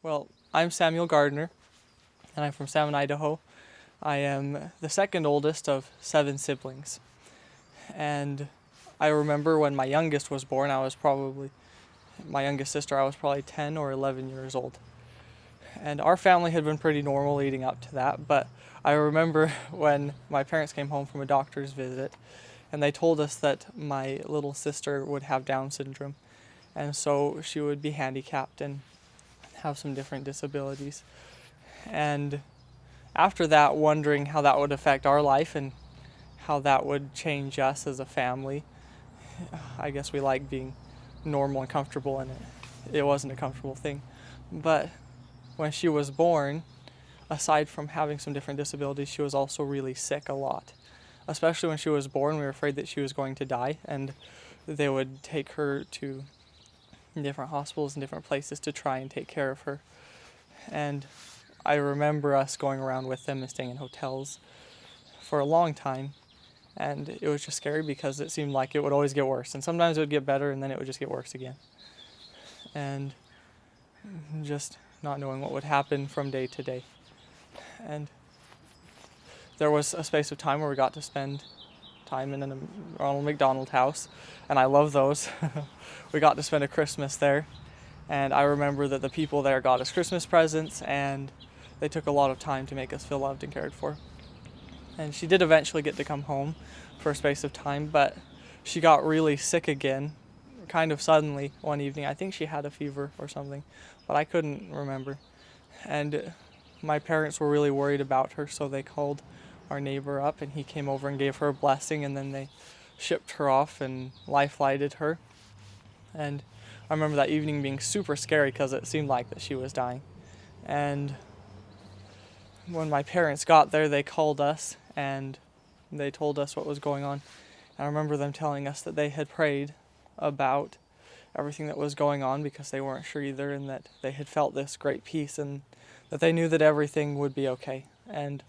Well, I'm Samuel Gardner, and I'm from Salmon, Idaho. I am the second oldest of 7 siblings. And I remember when my youngest was born, my youngest sister, I was probably 10 or 11 years old. And our family had been pretty normal leading up to that, but I remember when my parents came home from a doctor's visit, and they told us that my little sister would have Down syndrome, and so she would be handicapped and have some different disabilities. And after that, wondering how that would affect our life and how that would change us as a family. I guess we like being normal and comfortable, and it wasn't a comfortable thing. But when she was born, aside from having some different disabilities, she was also really sick a lot. Especially when she was born, we were afraid that she was going to die, and they would take her to different hospitals and different places to try and take care of her. And I remember us going around with them and staying in hotels for a long time, and it was just scary because it seemed like it would always get worse, and sometimes it would get better and then it would just get worse again. And just not knowing what would happen from day to day. And there was a space of time where we got to spend time in a Ronald McDonald house, and I love those. We got to spend a Christmas there, and I remember that the people there got us Christmas presents, and they took a lot of time to make us feel loved and cared for. And she did eventually get to come home for a space of time, but she got really sick again, kind of suddenly one evening. I think she had a fever or something, but I couldn't remember. And my parents were really worried about her, so they called our neighbor up, and he came over and gave her a blessing, and then they shipped her off and life-flighted her. And I remember that evening being super scary because it seemed like that she was dying. And when my parents got there, they called us and they told us what was going on. And I remember them telling us that they had prayed about everything that was going on because they weren't sure either, and that they had felt this great peace and that they knew that everything would be okay. And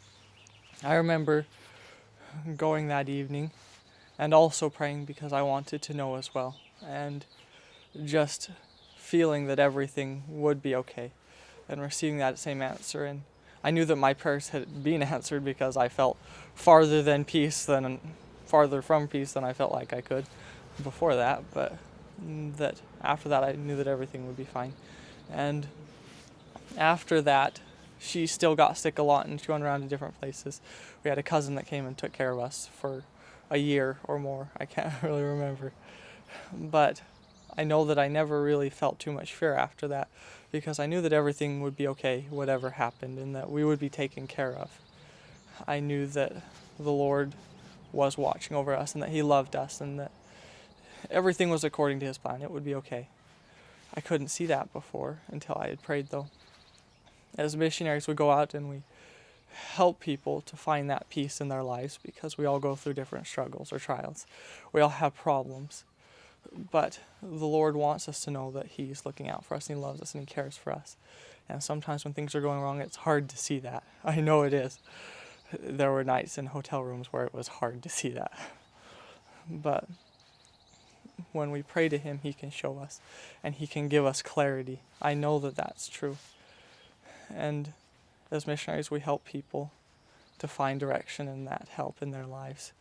I remember going that evening and also praying because I wanted to know as well, and just feeling that everything would be okay and receiving that same answer. And I knew that my prayers had been answered because I felt farther from peace than I felt like I could before that, but that after that I knew that everything would be fine. And after that, she still got sick a lot and she went around to different places. We had a cousin that came and took care of us for a year or more. I can't really remember. But I know that I never really felt too much fear after that because I knew that everything would be okay, whatever happened, and that we would be taken care of. I knew that the Lord was watching over us and that He loved us and that everything was according to His plan. It would be okay. I couldn't see that before until I had prayed, though. As missionaries, we go out and we help people to find that peace in their lives because we all go through different struggles or trials. We all have problems. But the Lord wants us to know that He's looking out for us and He loves us and He cares for us. And sometimes when things are going wrong, it's hard to see that. I know it is. There were nights in hotel rooms where it was hard to see that. But when we pray to Him, He can show us and He can give us clarity. I know that that's true. And as missionaries, we help people to find direction and that help in their lives.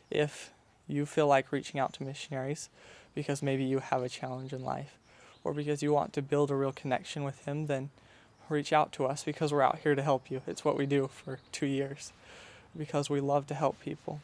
If you feel like reaching out to missionaries because maybe you have a challenge in life or because you want to build a real connection with Him, then reach out to us because we're out here to help you. It's what we do for 2 years because we love to help people.